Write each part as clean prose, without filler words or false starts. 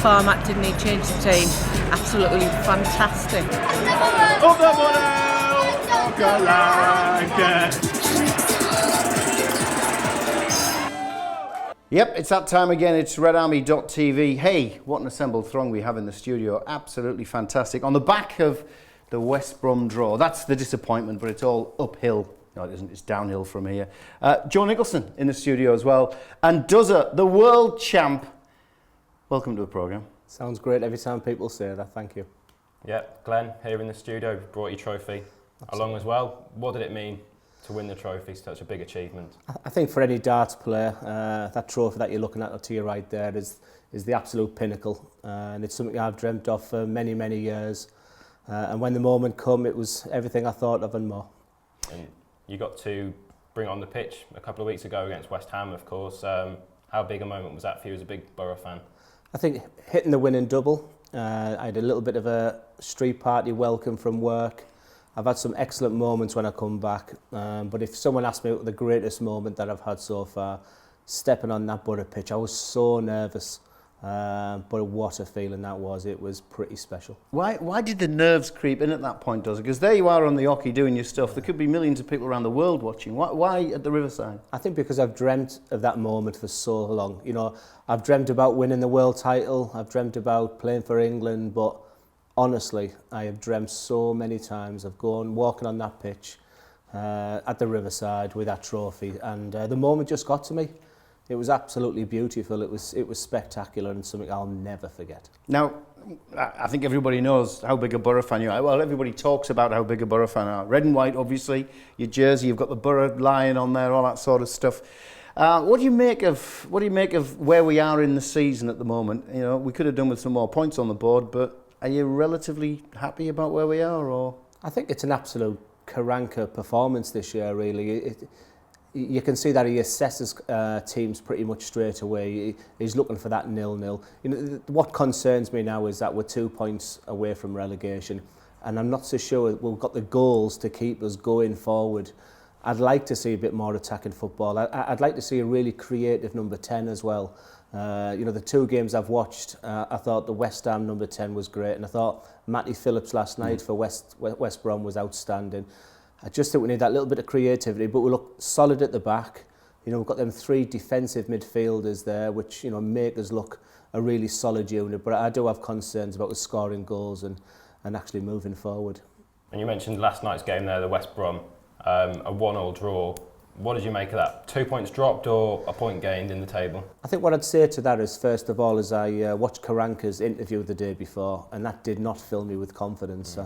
format, didn't he? Changed the team. Absolutely fantastic. Up the Yep, it's that time again. It's RedArmyTV. Hey, what an assembled throng we have in the studio. Absolutely fantastic. On the back of the West Brom draw. That's the disappointment, but it's all uphill. No, it isn't. It's downhill from here. Joe Nicholson in the studio as well. And Duzza, the world champ. Welcome to the programme. Sounds great every time people say that. Thank you. Yeah, Glen here in the studio. Brought your trophy along as well. What did it mean to win the trophy? Such a big achievement. I think for any darts player, that trophy that you're looking at to your right there is the absolute pinnacle. And it's something I've dreamt of for many, many years. And when the moment come, it was everything I thought of and more. And you got to bring it on the pitch a couple of weeks ago against West Ham, of course. How big a moment was that for you as a big Boro fan? I think hitting the winning double. I had a little bit of a street party welcome from work. I've had some excellent moments when I come back, but if someone asked me what the greatest moment that I've had so far, stepping on that Boro pitch, I was so nervous, but what a feeling that was. It was pretty special. Why did the nerves creep in at that point, Duzza? Because there you are on the hockey doing your stuff. There could be millions of people around the world watching. Why at the Riverside? I think because I've dreamt of that moment for so long. You know, I've dreamt about winning the world title. I've dreamt about playing for England, but honestly, I have dreamt so many times of walking on that pitch at the Riverside with that trophy, and the moment just got to me. It was absolutely beautiful. It was spectacular and something I'll never forget. Now, I think everybody knows how big a Boro fan you are. Well, everybody talks about how big a Boro fan you are. Red and white, obviously. Your jersey, you've got the Boro lion on there, all that sort of stuff. What do you make of where we are in the season at the moment? You know, we could have done with some more points on the board, but are you relatively happy about where we are, or? I think it's an absolute Karanka performance this year, really. You can see that he assesses teams pretty much straight away. He's looking for that 0-0. You know, what concerns me now is that we're 2 points away from relegation, and I'm not so sure we've got the goals to keep us going forward. I'd like to see a bit more attacking football. I'd like to see a really creative number 10 as well. You know, the two games I've watched, I thought the West Ham number 10 was great, and I thought Matty Phillips last night for West Brom was outstanding. I just think we need that little bit of creativity, but we look solid at the back. You know, we've got them three defensive midfielders there, which, you know, make us look a really solid unit. But I do have concerns about us scoring goals and actually moving forward. And you mentioned last night's game there, the West Brom, a 1-1 draw. What did you make of that? 2 points dropped or a point gained in the table? I think what I'd say to that is, first of all, is I watched Karanka's interview the day before, and that did not fill me with confidence.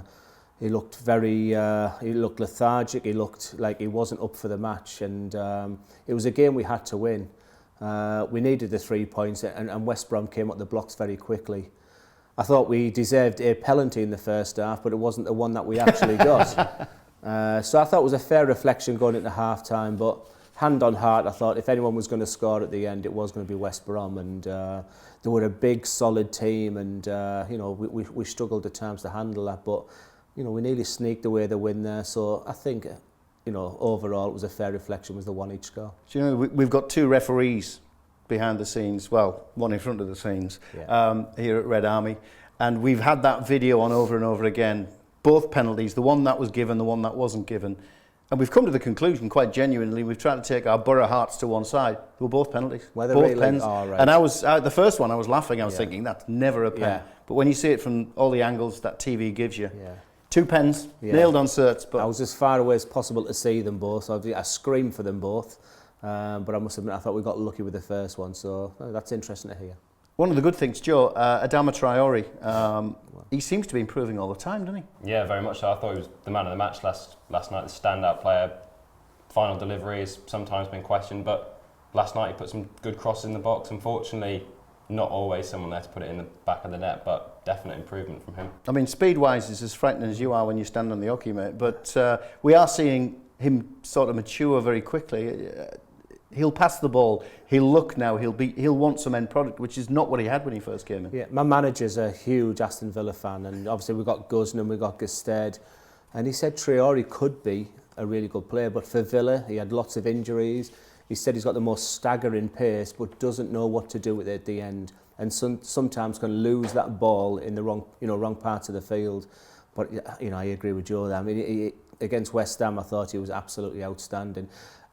He looked he looked lethargic. He looked like he wasn't up for the match, and it was a game we had to win. We needed the 3 points, and West Brom came up the blocks very quickly. I thought we deserved a penalty in the first half, but it wasn't the one that we actually got. So I thought it was a fair reflection going into half-time, but hand on heart, I thought if anyone was going to score at the end, it was going to be West Brom, and they were a big, solid team, and you know, we struggled at times to handle that, but you know, we nearly sneaked away the win there. So I think, you know, overall it was a fair reflection, was the one each score. Do you know, we've got two referees behind the scenes, well, one in front of the scenes, here at Red Army, and we've had that video on over and over again, both penalties, the one that was given, the one that wasn't given, and we've come to the conclusion quite genuinely, we've tried to take our Boro hearts to one side. They were both penalties, both really? pens. Oh, right. And the first one I was laughing, I was thinking that's never a pen, but when you see it from all the angles that TV gives you, 2 pens, nailed on certs. But I was as far away as possible to see them both, so I screamed for them both, but I must admit I thought we got lucky with the first one, so that's interesting to hear. One of the good things, Joe, Adama Traore, he seems to be improving all the time, doesn't he? Yeah, very much so. I thought he was the man of the match last night, the standout player. Final delivery has sometimes been questioned, but last night he put some good crosses in the box. Unfortunately, not always someone there to put it in the back of the net, but definite improvement from him. I mean, speed-wise, is as frightening as you are when you stand on the hockey, mate, but we are seeing him sort of mature very quickly. He'll pass the ball, he'll look now, he'll want some end product, which is not what he had when he first came in. Yeah, my manager's a huge Aston Villa fan, and obviously we've got Guzman, we've got Gusted, and he said Traore could be a really good player, but for Villa, he had lots of injuries. He said he's got the most staggering pace, but doesn't know what to do with it at the end. and sometimes can lose that ball in the wrong parts of the field. But I agree with Joe there. I mean, against West Ham, I thought he was absolutely outstanding.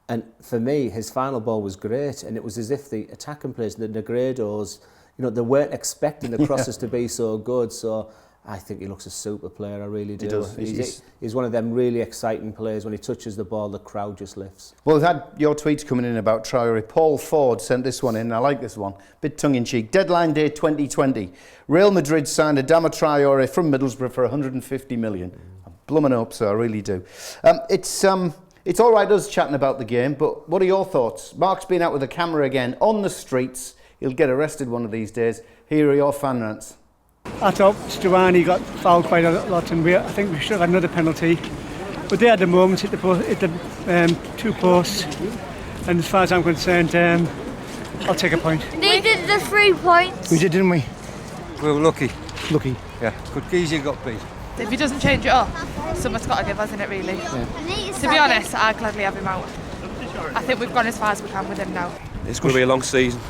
And for me, his final ball was great, and it was as if the attacking players, the Negredos, they weren't expecting the crosses to be so good. So I think he looks a super player, I really do. He does. He's one of them really exciting players. When he touches the ball, the crowd just lifts. Well, we've had your tweets coming in about Traore. Paul Ford sent this one in. I like this one. Bit tongue-in-cheek. Deadline day 2020. Real Madrid signed Adama Traore from Middlesbrough for 150 million. I'm blooming up, so I really do. It's all right us chatting about the game, but what are your thoughts? Mark's been out with a camera again on the streets. He'll get arrested one of these days. Here are your fan rants. I thought Stuani got fouled quite a lot, and I think we should have had another penalty. But they had the moments, hit the 2 posts, and as far as I'm concerned, I'll take a point. They did the 3 points. We did, didn't we? We were lucky. Lucky. Yeah, good geezer got beat. If he doesn't change it up, someone's got to give us, isn't it, really? Yeah. To be honest, I'd gladly have him out. I think we've gone as far as we can with him now. It's going to be a long season.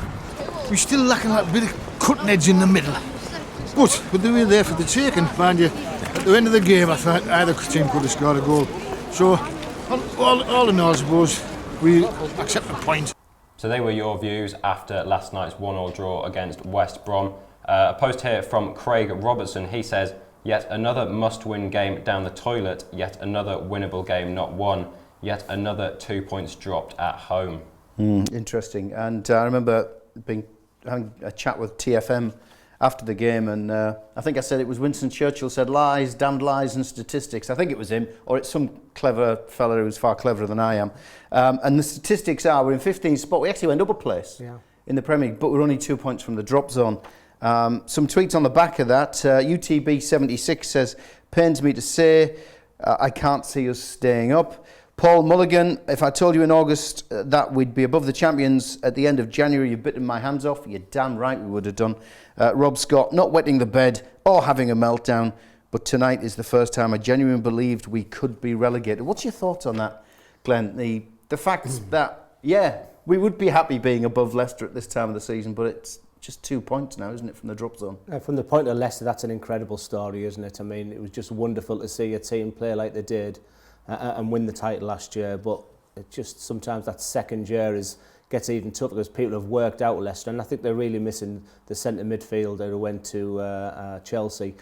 We're still lacking that bit of cutting edge in the middle. But they were there for the taking, mind you. At the end of the game, I thought either team could have scored a goal. So, all in all, I suppose, we accept the point. So they were your views after last night's 1-1 draw against West Brom. A post here from Craig Robertson. He says, yet another must-win game down the toilet, yet another winnable game not won, yet another 2 points dropped at home. Interesting. And I remember having a chat with TFM after the game, and I think I said it was Winston Churchill said lies, damned lies and statistics. I think it was him, or it's some clever fella who's far cleverer than I am. And the statistics are, we're in 15th spot. We actually went up a place in the Premier League, but we're only 2 points from the drop zone. Some tweets on the back of that. UTB76 says, pains me to say, I can't see us staying up. Paul Mulligan, if I told you in August that we'd be above the champions at the end of January, you'd bitten my hands off. You're damn right we would have done. Rob Scott, not wetting the bed or having a meltdown, but tonight is the first time I genuinely believed we could be relegated. What's your thoughts on that, Glenn? The fact that, we would be happy being above Leicester at this time of the season, but it's just 2 points now, isn't it, from the drop zone? From the point of Leicester, that's an incredible story, isn't it? I mean, it was just wonderful to see a team play like they did and win the title last year, but it just sometimes that second year gets even tougher because people have worked out Leicester, and I think they're really missing the centre midfielder who went to Chelsea,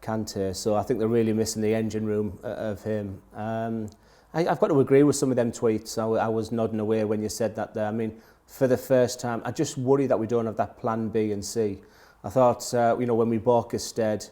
Kante. So I think they're really missing the engine room of him. I've got to agree with some of them tweets. I was nodding away when you said that there. I mean, for the first time, I just worry that we don't have that plan B and C. I thought, when we bought Gestead,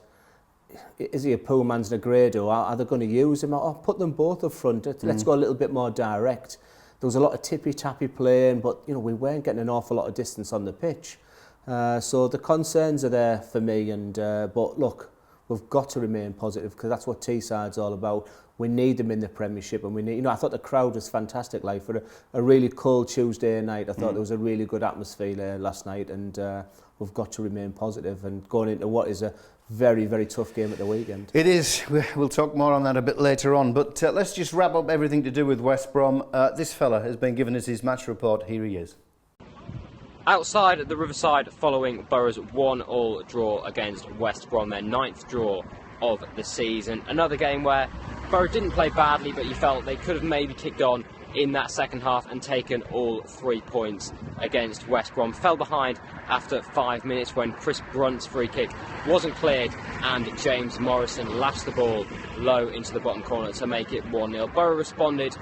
is he a poor man's Negredo? Are they going to use him? Or put them both up front. Let's go a little bit more direct. There was a lot of tippy-tappy playing, but we weren't getting an awful lot of distance on the pitch. So the concerns are there for me. But look, we've got to remain positive because that's what Teesside's all about. We need them in the Premiership, and we need. I thought the crowd was fantastic. Like for a really cold Tuesday night, I thought there was a really good atmosphere there last night, and we've got to remain positive and going into what is a very, very tough game at the weekend. It is. We'll talk more on that a bit later on, but let's just wrap up everything to do with West Brom. This fella has been given us his match report. Here he is. Outside at the Riverside following Boro's 1-1 draw against West Brom, their 9th draw of the season. Another game where Boro didn't play badly, but you felt they could have maybe kicked on in that second half and taken all 3 points against West Brom. Fell behind after 5 minutes when Chris Brunt's free kick wasn't cleared and James Morrison lashed the ball low into the bottom corner to make it 1-0. Boro responded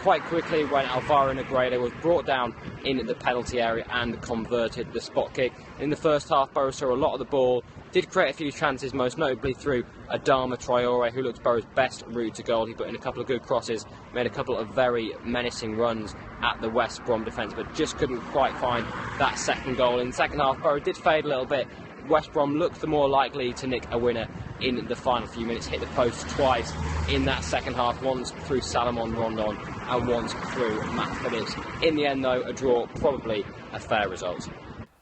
quite quickly when Alvaro Negredo was brought down in the penalty area and converted the spot kick. In the first half, Boro saw a lot of the ball, did create a few chances, most notably through Adama Traore, who looked Boro's best route to goal. He put in a couple of good crosses, made a couple of very menacing runs at the West Brom defence, but just couldn't quite find that second goal. In the second half, Boro did fade a little bit. West Brom looked the more likely to nick a winner in the final few minutes, hit the post twice in that second half, once through Salomon Rondon and once through Matt Phillips. In the end, though, a draw, probably a fair result.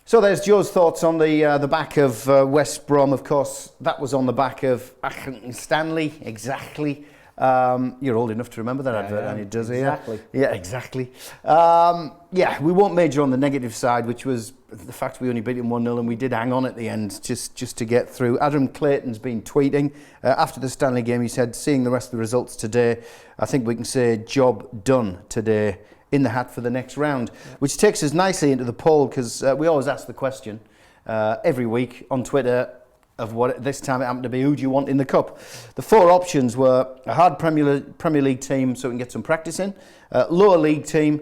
So there's Joe's thoughts on the back of West Brom. Of course, that was on the back of Stanley, exactly. You're old enough to remember that advert, and it does here. Exactly. Yeah, exactly. Yeah, we won't major on the negative side, which was the fact we only beat him 1-0, and we did hang on at the end just to get through. Adam Clayton's been tweeting after the Stanley game. He said, seeing the rest of the results today, I think we can say job done today, in the hat for the next round, which takes us nicely into the poll, because we always ask the question every week on Twitter of what this time it happened to be, who do you want in the cup? The 4 options were a hard Premier League team so we can get some practice in, lower league team,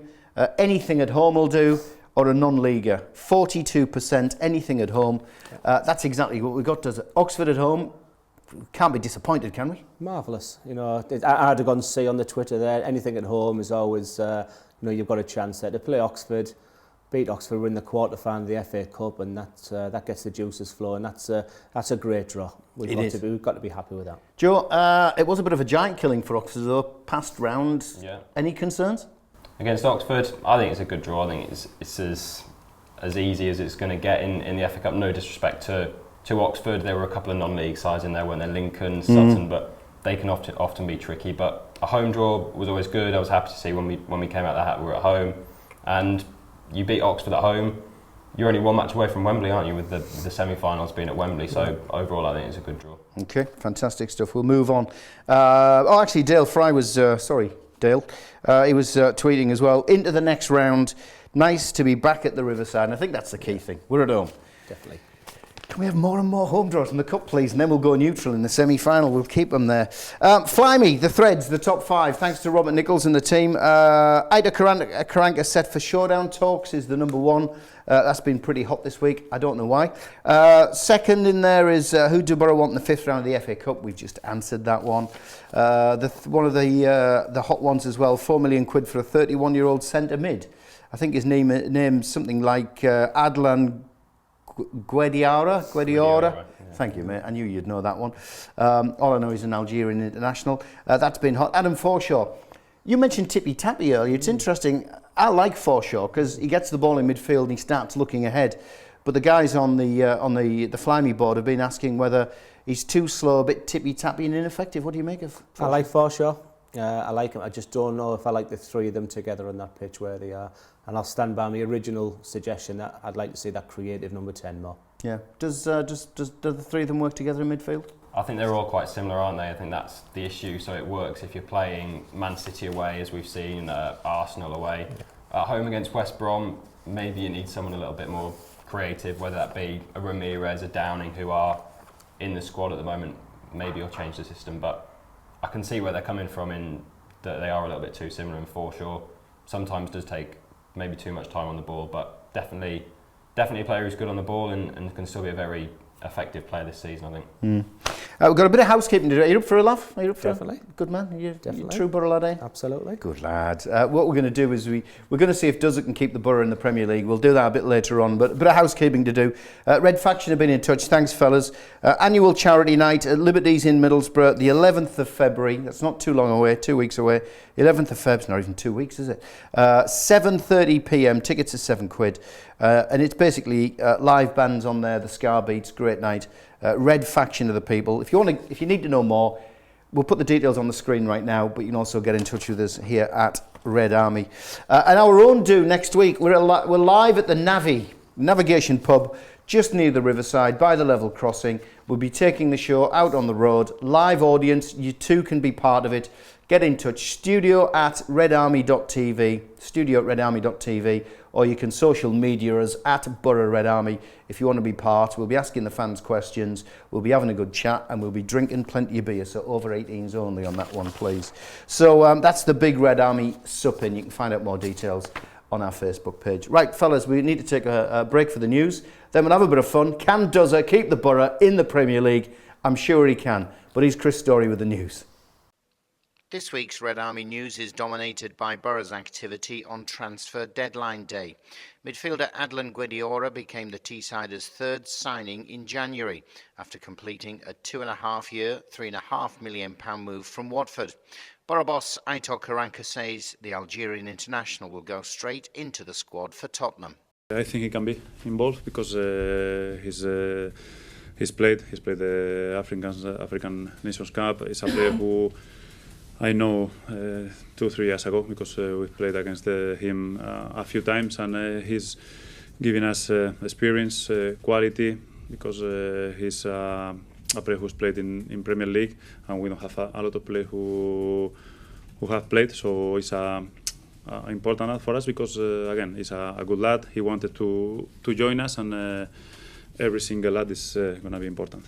anything at home will do, or a non-leaguer. 42% anything at home. That's exactly what we got. Does Oxford at home? Can't be disappointed, can we? Marvellous. You know, I had to go and see on the Twitter there, anything at home is always, you know, you've got a chance there to play Oxford, beat Oxford, win the quarter-final of the FA Cup, and that gets the juices flowing. That's a great draw. We've got to be happy with that. Joe, it was a bit of a giant killing for Oxford, though, past round. Yeah. Any concerns? Against Oxford, I think it's a good draw. I think it's as easy as it's going to get in the FA Cup. No disrespect to Oxford, there were a couple of non-league sides in there, weren't there? Lincoln, Sutton, but they can often be tricky. But a home draw was always good. I was happy to see when we came out of the hat, we were at home, and you beat Oxford at home. You're only 1 match away from Wembley, aren't you, with the semi-finals being at Wembley? So overall, I think it's a good draw. Okay, fantastic stuff. We'll move on. Actually, Dale Fry was Dale. He was tweeting as well. Into the next round. Nice to be back at the Riverside, and I think that's the key thing. We're at home. Definitely. Can we have more and more home draws in the cup, please? And then we'll go neutral in the semi-final. We'll keep them there. Fly me, the threads, the top 5. Thanks to Robert Nichols and the team. Ida Karanka set for showdown talks is the number 1. That's been pretty hot this week. I don't know why. Second in there is who do Boro want in the 5th round of the FA Cup? We've just answered that one. One of the hot ones as well. 4 million quid for a 31-year-old centre mid. I think his name's something like Adlan Guediora. Yeah. Thank you, mate. I knew you'd know that one. All I know is an Algerian international. That's been hot. Adam Forshaw. You mentioned tippy-tappy earlier. It's interesting. I like Forshaw because he gets the ball in midfield and he starts looking ahead. But the guys on the Fly Me board have been asking whether he's too slow, a bit tippy-tappy and ineffective. What do you make of Forshaw? I like Forshaw. I like him. I just don't know if I like the 3 of them together on that pitch where they are. And I'll stand by my original suggestion that I'd like to see that creative number 10 more. Yeah. Do the 3 of them work together in midfield? I think they're all quite similar, aren't they? I think that's the issue. So it works if you're playing Man City away, as we've seen, Arsenal away. At home against West Brom, maybe you need someone a little bit more creative, whether that be a Ramirez, a Downing, who are in the squad at the moment. Maybe you'll change the system, but I can see where they're coming from in that they are a little bit too similar, and Forshaw sometimes does take maybe too much time on the ball, but definitely a player who's good on the ball and can still be a very effective player this season, I think. We've got a bit of housekeeping to do. Are you up for a laugh? Are you up for Definitely. Good man? You Definitely. True Boro lad, eh? Absolutely. Good lad. What we're going to do is we're going to see if Duzza can keep the Boro in the Premier League. We'll do that a bit later on, but a bit of housekeeping to do. Red Faction have been in touch. Thanks, fellas. Annual charity night at Liberties in Middlesbrough, the 11th of February. That's not too long away, 2 weeks away. 11th of Feb's not even 2 weeks, is it? 7:30 p.m. Tickets are £7. And it's basically live bands on there, the Scar Beats, great night. Red Faction of the people. If you need to know more, we'll put the details on the screen right now, but you can also get in touch with us here at Red Army. And our own do next week, we're live at the Navigation Pub, just near the Riverside, by the level crossing. We'll be taking the show out on the road. Live audience, you too can be part of it. Get in touch, studio@redarmy.tv, or you can social media us at Boro Red Army if you want to be part. We'll be asking the fans questions, we'll be having a good chat, and we'll be drinking plenty of beer, so over 18s only on that one, please. So that's the big Red Army sup-in. You can find out more details on our Facebook page. Right, fellas, we need to take a break for the news, then we'll have a bit of fun. Can Duzza keep the Boro in the Premier League? I'm sure he can, but here's Chris Story with the news. This week's Red Army news is dominated by Boro's activity on transfer deadline day. Midfielder Adlan Guediora became the Teessider's 3rd signing in January after completing a 2.5-year, £3.5 million move from Watford. Boro boss Aitor Karanka says the Algerian international will go straight into the squad for Tottenham. I think he can be involved because he's played the African Nations Cup. He's a player who I know 2-3 years ago because we played against him a few times, and he's giving us experience, quality, because he's a player who's played in Premier League, and we don't have a lot of players who have played, so it's important lad for us because again, he's a good lad. He wanted to join us, and every single lad is going to be important.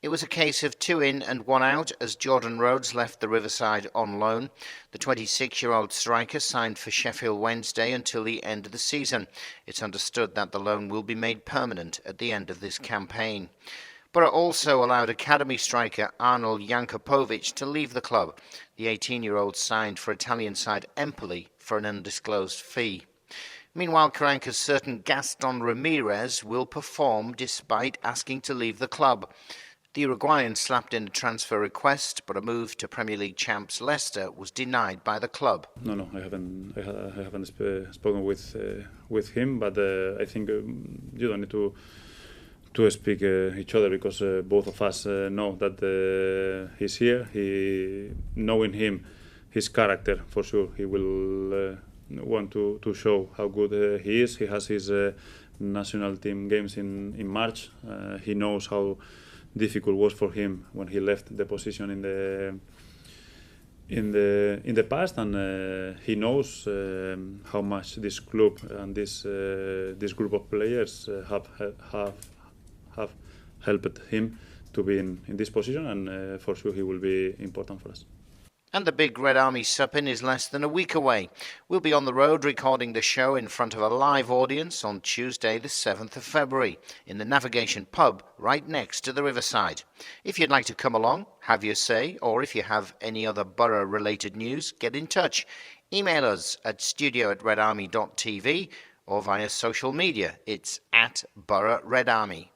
It was a case of 2 in and 1 out as Jordan Rhodes left the Riverside on loan. The 26-year-old striker signed for Sheffield Wednesday until the end of the season. It's understood that the loan will be made permanent at the end of this campaign. Boro also allowed academy striker Arnold Jankovic to leave the club. The 18-year-old signed for Italian side Empoli for an undisclosed fee. Meanwhile, Carranca's certain Gaston Ramirez will perform despite asking to leave the club. The Uruguayan slapped in a transfer request, but a move to Premier League champs Leicester was denied by the club. No, I haven't spoken with him, but I think you don't need to speak each other because both of us know that he's here. Knowing him, his character for sure, he will want to show how good he is. He has his national team games in March. He knows how difficult was for him when he left the position in the past, and he knows how much this club and this group of players have helped him to be in this position, and for sure he will be important for us. And the big Red Army Suppin is less than a week away. We'll be on the road recording the show in front of a live audience on Tuesday the 7th of February in the Navigation pub right next to the Riverside. If you'd like to come along, have your say, or if you have any other Boro related news, get in touch. Email us at studio@redarmy.tv or via social media. It's @BoroRedArmy.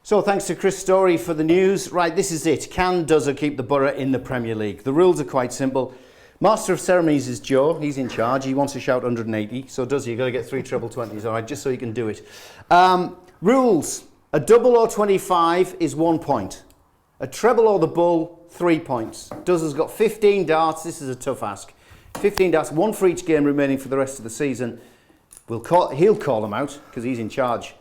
So thanks to Chris Story for the news. Right, this is it. Can Duzza keep the Boro in the Premier League? The rules are quite simple. Master of Ceremonies is Joe. He's in charge. He wants to shout 180. So Duzza, you've got to get 3 treble 20s, all right, just so you can do it. Rules. A double or 25 is 1 point. A treble or the bull, 3 points. Duzza's got 15 darts. This is a tough ask. 15 darts, 1 for each game remaining for the rest of the season. He'll call them out because he's in charge.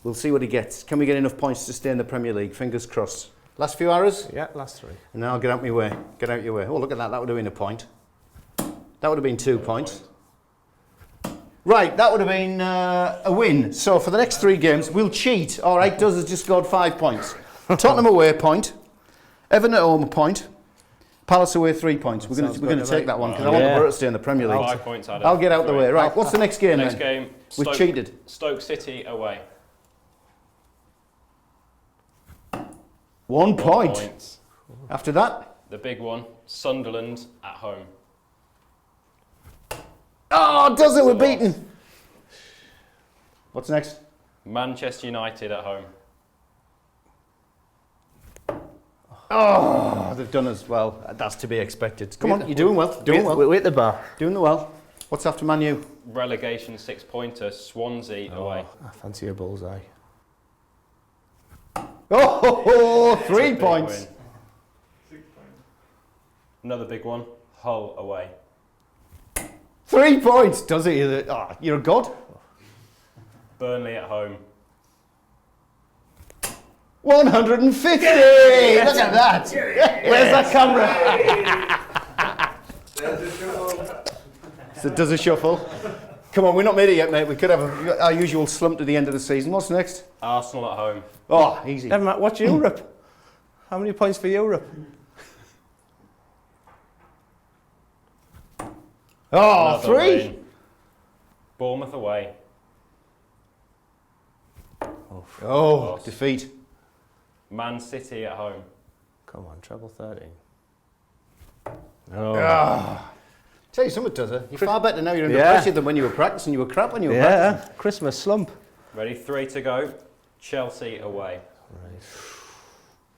We'll see what he gets. Can we get enough points to stay in the Premier League? Fingers crossed. Last few arrows? Yeah, last 3. And now get out my way. Get out your way. Oh, look at that. That would have been a point. That would have been 2 points. Right, that would have been a win. So for the next 3 games, we'll cheat. All right, Duzza's just scored 5 points. Tottenham away, a point. Everton at home, a point. Palace away, 3 points. We're going to take that one because I want the Boro to stay in the Premier League. 5 points out of I'll get out the 3. way. Right, what's the next game Next then? game, We've cheated. Stoke City away. 1 point. Points. After that? The big one, Sunderland at home. Oh, Duzza, we're beaten. What's next? Manchester United at home. Oh, they've done as well. That's to be expected. Come on, you're doing well. Doing well. We're at the bar. Doing well. What's after Man U? Relegation 6-pointer, Swansea away. I fancy a bullseye. Oh, 3 points. Win. Another big one, Hull away. 3 points. Does it? Oh, you're a god. Burnley at home. 150. Look at that. Where's that camera? So it does a shuffle. Come on, we're not made it yet, mate. We could have our usual slump to the end of the season. What's next? Arsenal at home. Oh, easy. Never mind, what's Europe? How many points for Europe? Oh, Another 3. win. Bournemouth away. Oh, defeat. Man City at home. Come on, treble 13. Tell you something, Duzza. You're far better now. You're under pressure than when you were practicing. You were crap when you were practicing. Christmas slump. Ready, 3 to go. Chelsea away. Right.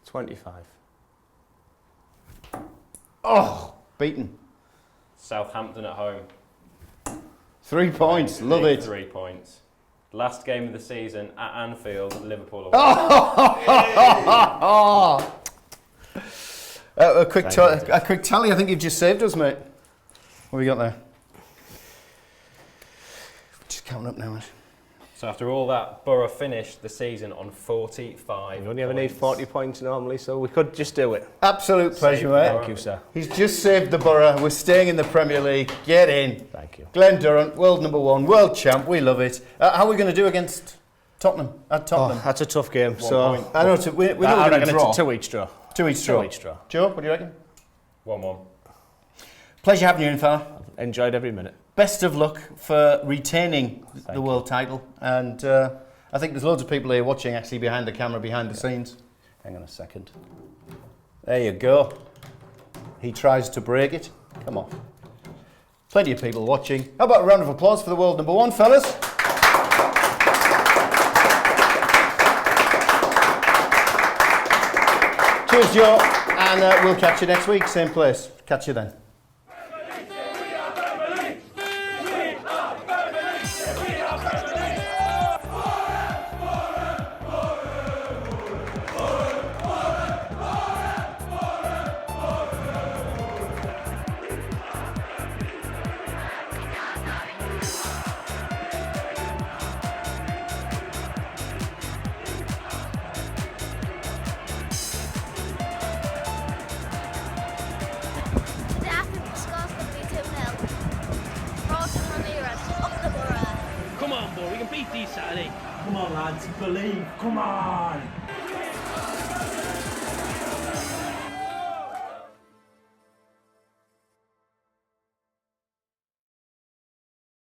25. Oh, beaten. Southampton at home. 3 points. Love it. 3 points. Last game of the season at Anfield, Liverpool away. Oh! A quick tally. I think you've just saved us, mate. What have we got there? Just counting up now, mate. So after all that, Boro finished the season on 45 You only ever need 40 points normally, so we could just do it. Absolute pleasure, mate. Thank you, sir. He's just saved the Boro. We're staying in the Premier League. Get in. Thank you. Glen Durrant, world number 1, world champ. We love it. How are we going to do against Tottenham? At Tottenham? That's a tough game. I know. We know we're I going to reckon draw. it's a 2-each draw. 2-each draw. 2-each draw. Joe, what do you reckon? 1-1. Pleasure having you in, fella. Enjoyed every minute. Best of luck for retaining the world title. And I think there's loads of people here watching actually behind the camera, behind the scenes. Hang on a second. There you go. He tries to break it. Come on. Plenty of people watching. How about a round of applause for the world number 1, fellas? Cheers, Joe. And we'll catch you next week, same place. Catch you then. Come on, Boro, we can beat these Saturday. Come on, lads, believe, come on!